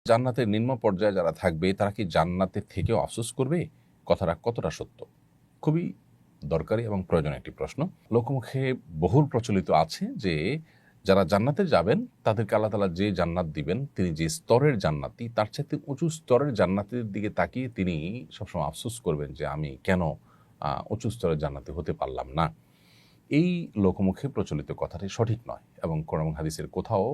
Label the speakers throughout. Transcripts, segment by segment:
Speaker 1: জান্নাতের নিম্ন পর্যায়ে যারা থাকবে তারা কি জান্নাতের থেকেও আফসোস করবে? কথাটা কতটা সত্য? খুবই দরকারি এবং প্রয়োজনীয় একটি প্রশ্ন। লোকমুখে বহুল প্রচলিত আছে যে যারা জান্নাতে যাবেন তাদেরকে আল্লাহ তাআলা যে জান্নাত দিবেন, তিনি যে স্তরের জান্নাতি, তার চাইতে উঁচু স্তরের জান্নাতের দিকে তাকিয়ে তিনি সবসময় আফসোস করবেন যে আমি কেন উঁচু স্তরের জান্নাতি হতে পারলাম না। এই লোকমুখে প্রচলিত কথাটি সঠিক নয় এবং কোরআন এবং হাদিসের কোথাও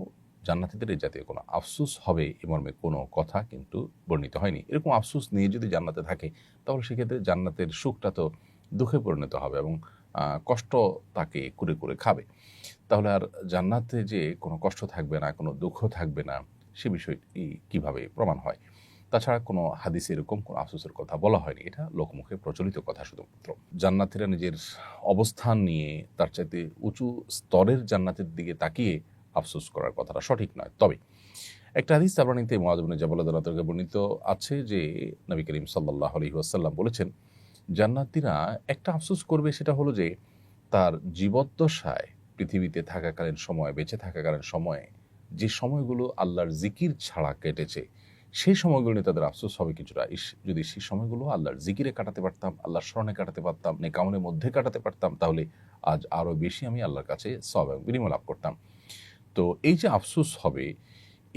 Speaker 1: জান্নাতীদের এই জাতীয় কোনো আফসোস হবে এ মর্মে কোনো কথা কিন্তু বর্ণিত হয়নি। এরকম আফসোস নিয়ে যদি জান্নাতে থাকে তাহলে সেক্ষেত্রে জান্নাতের সুখটা তো দুঃখে পরিণত হবে এবং কষ্ট তাকে কুরে কুরে খাবে। তাহলে আর জান্নাতে যে কোনো কষ্ট থাকবে না, কোনো দুঃখ থাকবে না, সে বিষয়টি কিভাবে প্রমাণ হয়? তাছাড়া কোনো হাদিসে এরকম কোনো আফসোসের কথা বলা হয়নি। এটা লোকমুখে প্রচলিত কথা শুধুমাত্র। জান্নাতীরা নিজের অবস্থান নিয়ে তার চাইতে উঁচু স্তরের জান্নাতের দিকে তাকিয়ে আফসোস করার কথাটা সঠিক নয়। তবে একটা হাদিস তাবরানীতে মুআয ইবনে জাবাল রাদিয়াল্লাহু তাআলা থেকে বর্ণিত আছে যে নবী করিম সাল্লাল্লাহু আলাইহি ওয়াসাল্লাম বলেছেন, জান্নাতীরা একটা আফসোস করবে, সেটা হলো যে তার জীবদ্দশায় পৃথিবীতে থাকাকালীন সময়, বেঁচে থাকাকালীন সময়ে যে সময়গুলো আল্লাহর জিকির ছাড়া কেটেছে, সেই সময়গুলো নিয়ে তাদের আফসোস হবে কিছুটা। যদি সেই সময়গুলো আল্লাহর জিকিরে কাটাতে পারতাম, আল্লাহর স্মরণে কাটাতে পারতাম, নেক আমলের মধ্যে কাটাতে পারতাম, তাহলে আজ আরও বেশি আমি আল্লাহর কাছে সওয়াব এবং বিনিময় লাভ করতাম। তো এই যে আফসোস হবে,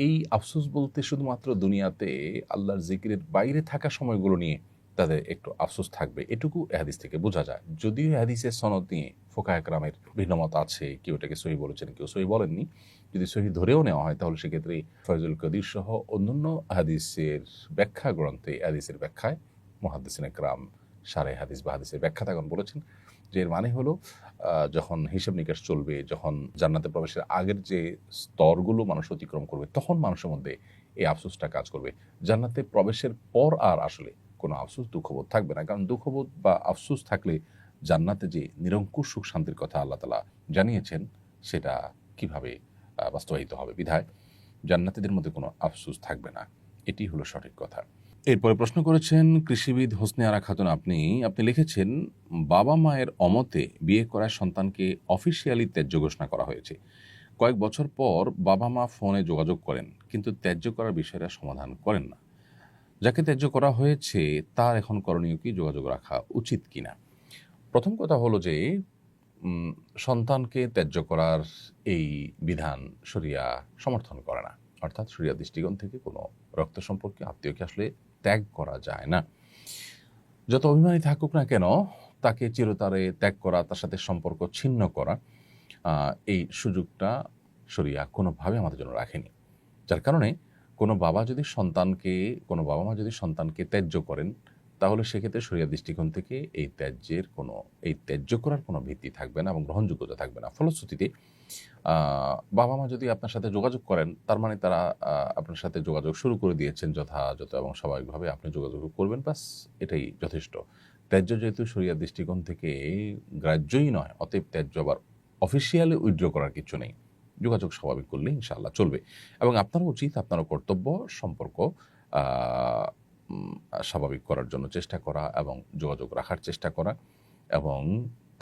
Speaker 1: এই আফসোস বলতে শুধুমাত্র দুনিয়াতে আল্লাহর জিকিরের বাইরে থাকা সময়গুলো নিয়ে তাদের একটু আফসোস থাকবে, এটুকু এ হাদিস থেকে বোঝা যায়। যদিও এ হাদিসের সনদ নিয়ে ফুকাহে কেরামের ভিন্নমত আছে, কেউ এটাকে সহিহ বলেছেন, কেউ সহিহ বলেননি। যদি সহিহ ধরেও নেওয়া হয় তাহলে সেক্ষেত্রে ফয়জুল কদির সহ অন্যান্য হাদিসের ব্যাখ্যা গ্রন্থে হাদিসের ব্যাখ্যায় মুহাদ্দিসিনে কেরাম শারে হাদিস বা হাদিসের ব্যাখ্যা তখন বলেছেন যে এর মানে হলো যখন হিসাব নিকাশ চলবে, যখন জান্নাতে প্রবেশের আগের যে স্তরগুলো মানুষ অতিক্রম করবে, তখন মানুষের মধ্যে এই আফসোসটা কাজ করবে। জান্নাতে প্রবেশের পর আর আসলে কোনো আফসোস দুঃখবোধ থাকবে না, কারণ দুঃখবোধ বা আফসোস থাকলে জান্নাতে যে নিরঙ্কুশ সুখ শান্তির কথা আল্লাহ তাআলা জানিয়েছেন সেটা কিভাবে বাস্তবায়িত হবে। বিধায় জান্নাতীদের মধ্যে কোনো আফসোস থাকবে না, এটি হলো সঠিক কথা। এরপরে প্রশ্ন করেছেন কৃষিবিদ হোসনে আরা খাতুন, আপনি লিখেছেন, বাবা মায়ের অমতে বিয়ে করা সন্তানকে অফিসিয়ালি ত্যায্য ঘোষণা করা হয়েছে। কয়েক বছর পর বাবা মা ফোনে যোগাযোগ করেন, কিন্তু ত্যায্য করার বিষয়টা সমাধান করেন না। যাকে ত্যায্য করা হয়েছে তার এখন করণীয় কি, যোগাযোগ রাখা উচিত কিনা? প্রথম কথা হলো যে সন্তানকে ত্যায্য করার এই বিধান শরিয়া সমর্থন করে না। অর্থাৎ শরিয়া দৃষ্টিকোণ থেকে কোনো রক্ত সম্পর্কে আত্মীয়কে আসলে ত্যাগ করা যায় না। যত অভিমানী থাকুক না কেন, তাকে চিরতরে ত্যাগ করা, তার সাথে সম্পর্ক ছিন্ন করা, এই সুযোগটা শরিয়া কোনোভাবে আমাদের জন্য রাখেনি। যার কারণে কোনো বাবা মা যদি সন্তানকে ত্যায্য করেন, তাহলে সেক্ষেত্রে শরিয়া দৃষ্টিকোণ থেকে এই ত্যায্য করার কোনো ভিত্তি থাকবে না এবং গ্রহণযোগ্যতা থাকবে না। ফলশ্রুতিতে বাবা মা যদি আপনার সাথে যোগাযোগ করেন, তার মানে তারা আপনার সাথে যোগাযোগ শুরু করে দিয়েছেন যথাযথ এবং স্বাভাবিকভাবে আপনি যোগাযোগ করবেন, ব্যাস এটাই যথেষ্ট। ত্যায্য যেহেতু শরিয়া দৃষ্টিকোণ থেকে গ্রাহ্যই নয়, অতএব ত্যায্য আবার অফিসিয়ালি উইথড্র করার কিছু নেই। যোগাযোগ স্বাভাবিক করলে ইনশাআল্লাহ চলবে এবং আপনারও উচিত, আপনারও কর্তব্য সম্পর্ক স্বাভাবিক করার জন্য চেষ্টা করা এবং যোগাযোগ রাখার চেষ্টা করা, এবং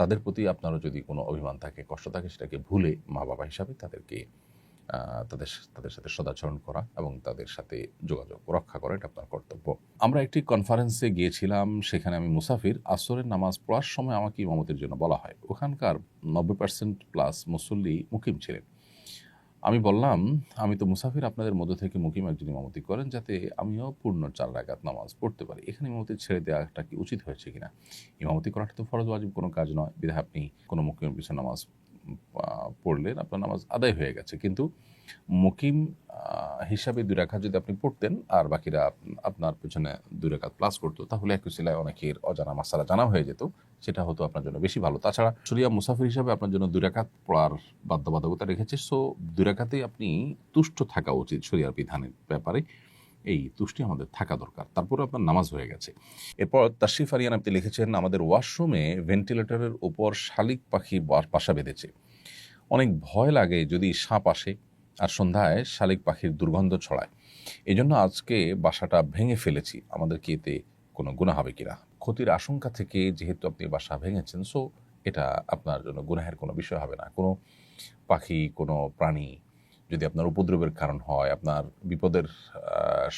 Speaker 1: তাদের প্রতি আপনারও যদি কোনো অভিমান থাকে, কষ্ট থাকে, সেটাকে ভুলে মা বাবা হিসাবে তাদেরকে তাদের সাথে সদাচরণ করা এবং তাদের সাথে যোগাযোগ রক্ষা করা, এটা আপনার কর্তব্য। আমরা একটি কনফারেন্সে গিয়েছিলাম, সেখানে আমি মুসাফির। আসরের নামাজ পড়ার সময় আমাকে ইমামতির জন্য বলা হয়। ওখানকার 90% প্লাস মুসল্লি মুকিম ছিলেন। আমি বললাম, আমি তো মুসাফির, আপনাদের মধ্য থেকে মুকিম একজন ইমামতি করেন, যাতে আমিও পূর্ণ 4 রাকাত নামাজ পড়তে পারি। এখানে ইমামতি ছেড়ে দেওয়াটা কি উচিত হয়েছে কিনা? ইমামতি করাটা তো ফরজ ওয়াজিব কোনো কাজ নয়, বিধায় আপনি কোনো মুকিমের পিছনে নামাজ পড়লেন, আপনার নামাজ আদায় হয়ে গেছে। কিন্তু মুকিম হিসাবে 2 রাকাত যদি আপনি পড়তেন আর বাকিরা আপনার পেছনে 2 রাকাত প্লাস করতো, তাহলে এক উসিলায় অনেকের অজানা মাসালা জানা হয়ে যেত, সেটা হতো আপনার জন্য বেশি ভালো। তাছাড়া শরিয়া মুসাফির হিসাবে আপনার জন্য 2 রাকাত পড়ার বাধ্যবাধকতা রেখেছে, সো 2 রাকাতেই আপনি তুষ্ট থাকা উচিত শরিয়ার বিধানের ব্যাপারে। এই তুষ্টি আমাদের থাকা দরকার, তারপরে আপনার নামাজ হয়ে গেছে। এরপর তাশরিফ আরিয়ান আপনি লিখেছেন, আমাদের ওয়াশরুমে ভেন্টিলেটরের উপর শালিক পাখি বাসা বেঁধেছে। অনেক ভয় লাগে যদি সাপ আসে, আর সন্ধ্যায় শালিক পাখির দুর্গন্ধ ছড়ায়। এই জন্য আজকে বাসাটা ভেঙে ফেলেছি। আমাদের কি এতে কোনো গুনাহ হবে কিনা? ক্ষতির আশঙ্কা থেকে যেহেতু আপনি বাসা ভেঙেছেন, সো এটা আপনার জন্য গুনাহের কোনো বিষয় হবে না। কোনো পাখি, কোনো প্রাণী যদি আপনার উপদ্রবের কারণ হয়, আপনার বিপদের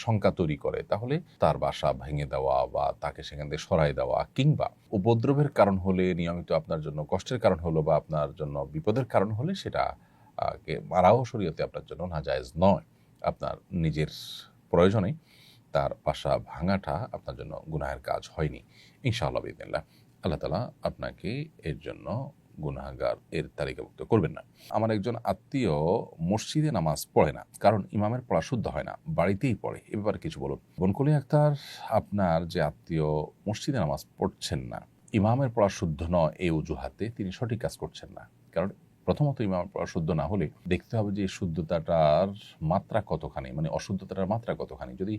Speaker 1: শঙ্কা তৈরি করে, তাহলে তার বাসা ভেঙে দেওয়া বা তাকে সেখান থেকে সরাই দেওয়া, কিংবা উপদ্রবের কারণ হলে, নিয়মিত আপনার জন্য কষ্টের কারণ হলো বা আপনার জন্য বিপদের কারণ হলে সেটা কে মারাও শরীয়তে আপনার জন্য নাজায়েজ নয়। আপনার নিজের প্রয়োজনে তার বাসা ভাঙাটা আপনার জন্য গুনাহের কাজ হয়নি ইনশাআল্লাহ বিদিনিল্লাহ। আল্লাহ তাআলা আপনাকে এর জন্য গুনাহগার এর তালিকাভুক্ত করবেন না। আমার একজন আত্মীয় মসজিদে নামাজ পড়ে না, কারণ ইমামের পড়া শুদ্ধ হয় না, বাড়িতেই পড়ে। এ ব্যাপারে কিছু বলুন। বনকলি আক্তার, আপনার যে আত্মীয় মসজিদে নামাজ পড়ছেন না, ইমামের পড়া শুদ্ধ নয় এই অজুহাতে তিনি সঠিক কাজ করছেন না। কারণ প্রথমত ইমামের পড়া শুদ্ধ না হলে দেখতে হবে যে শুদ্ধতাটার মাত্রা কতখানি, মানে অশুদ্ধতাটার মাত্রা কতখানি। যদি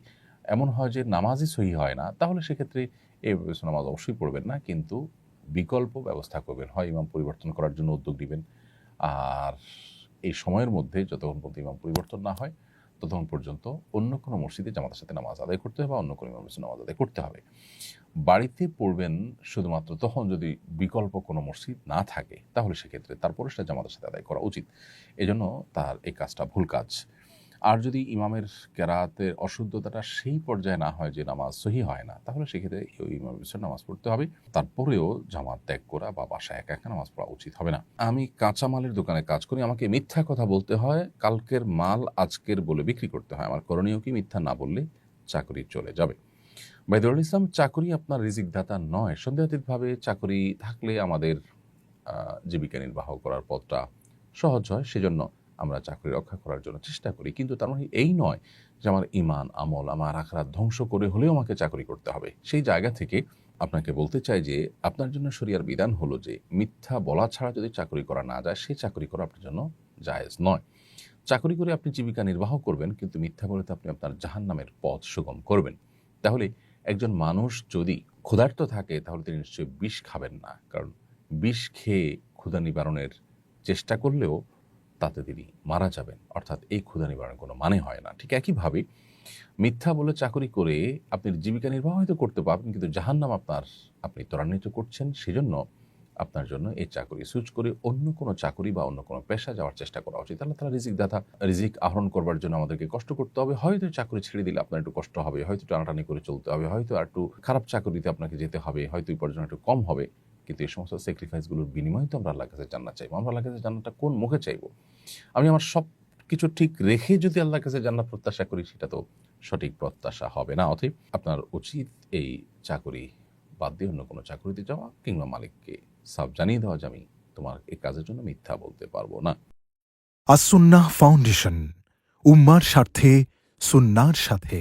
Speaker 1: এমন হয় যে নামাজই সহি হয় না, তাহলে সেক্ষেত্রে এই নামাজ অবশ্যই পড়বেন না, কিন্তু বিকল্প ব্যবস্থা করবেন। হয় ইমাম পরিবর্তন করার জন্য উদ্যোগ নেবেন, আর এই সময়ের মধ্যে যতক্ষণ পর্যন্ত ইমাম পরিবর্তন না হয় ততক্ষণ পর্যন্ত অন্য কোনো মসজিদে জামাতের সাথে নামাজ আদায় করতে হবে বা অন্য কোনো ইমামের সাথে নামাজ আদায় করতে হবে। বাড়িতে পড়বেন শুধুমাত্র তখন যদি বিকল্প কোনো মসজিদ না থাকে, তাহলে সেক্ষেত্রে তারপরে সেটা জামাতের সাথে আদায় করা উচিত। এজন্য তার এই কাজটা ভুল কাজ। আর যদি ইমামের কেরাতের অশুদ্ধতাটা সেই পর্যায়ে না হয় যে নামাজ সহি হয় না, তাহলে সেক্ষেত্রে ওই ইমামের পিছনে নামাজ পড়তে হবে। তারপরেও জামাত ত্যাগ করা বা বাসায় একা একা নামাজ পড়া উচিত হবে না। আমি কাঁচামালের দোকানে কাজ করি, আমাকে মিথ্যা কথা বলতে হয়, কালকের মাল আজকের বলে বিক্রি করতে হয়। আমার করণীয় কি? মিথ্যা না বললে চাকরি চলে যাবে। বাইদুল ইসলাম, চাকরি আপনার রিজিক দাতা নয়। সন্দেহাতীতভাবে চাকরি থাকলে আমাদের জীবিকা নির্বাহ করার পথটা সহজ হয়, সেজন্য আমরা চাকরি রক্ষা করার জন্য চেষ্টা করি। কিন্তু তার মানে এই নয় যে আমার ঈমান, আমল, আমার আখিরাত ধ্বংস করে হলেও আমাকে চাকরি করতে হবে। সেই জায়গা থেকে আপনাকে বলতে চাই যে আপনার জন্য শরিয়ার বিধান হলো যে মিথ্যা বলা ছাড়া যদি চাকরি করা না যায়, সেই চাকরি করা আপনার জন্য জায়েজ নয়। চাকরি করে আপনি জীবিকা নির্বাহ করবেন, কিন্তু মিথ্যা বলে তো আপনি আপনার জাহান্নামের পথ সুগম করবেন। তাহলে একজন মানুষ যদি ক্ষুধার্ত থাকে, তাহলে তিনি নিশ্চয়ই বিষ খাবেন না, কারণ বিষ খেয়ে ক্ষুধা নিবারণের চেষ্টা করলেও তাতে তিনি মারা যাবেন। অর্থাৎ এই ক্ষুধা নিবারণের কোনো মানে হয় না। ঠিক একইভাবে মিথ্যা বলে চাকরি করে আপনি জীবিকা নির্বাহ হয়তো করতে পারবেন, কিন্তু জাহান্নাম আপনি ত্বরান্বিত করছেন। সেজন্য আপনার জন্য এই চাকরি সুইচ করে অন্য কোনো চাকরি বা অন্য কোনো পেশা যাওয়ার চেষ্টা করা উচিত। আল্লাহ তাআলা রিজিক দাতা, রিজিক আহরণ করবার জন্য আমাদেরকে কষ্ট করতে হবে। হয়তো চাকরি ছেড়ে দিলে আপনার একটু কষ্ট হবে, হয়তো টানাটানি করে চলতে হবে, হয়তো আর একটু খারাপ চাকরিতে আপনাকে যেতে হবে, হয়তো উপার্জন একটু কম হবে, কিন্তু এই সমস্ত স্যাক্রিফাইসগুলোর বিনিময়ে তো আমরা আল্লাহর কাছে জান্নাত চাইবো। আমরা আল্লাহর কাছে জান্নাতটা কোন মুখে চাইবো? আমি আমার সব কিছু ঠিক রেখে যদি আল্লাহর কাছে জান্নাত প্রত্যাশা করি, সেটা তো সঠিক প্রত্যাশা হবে না। অতএব আপনার উচিত এই চাকরি বাদ দিয়ে অন্য কোনো চাকরিতে যাওয়া, কিংবা মালিককে সাফ জানিয়ে দেওয়া যে আমি তোমার এই কাজের জন্য মিথ্যা বলতে পারবো না।
Speaker 2: আস-সুন্নাহ ফাউন্ডেশন, উম্মার স্বার্থে সুন্নাহর সাথে।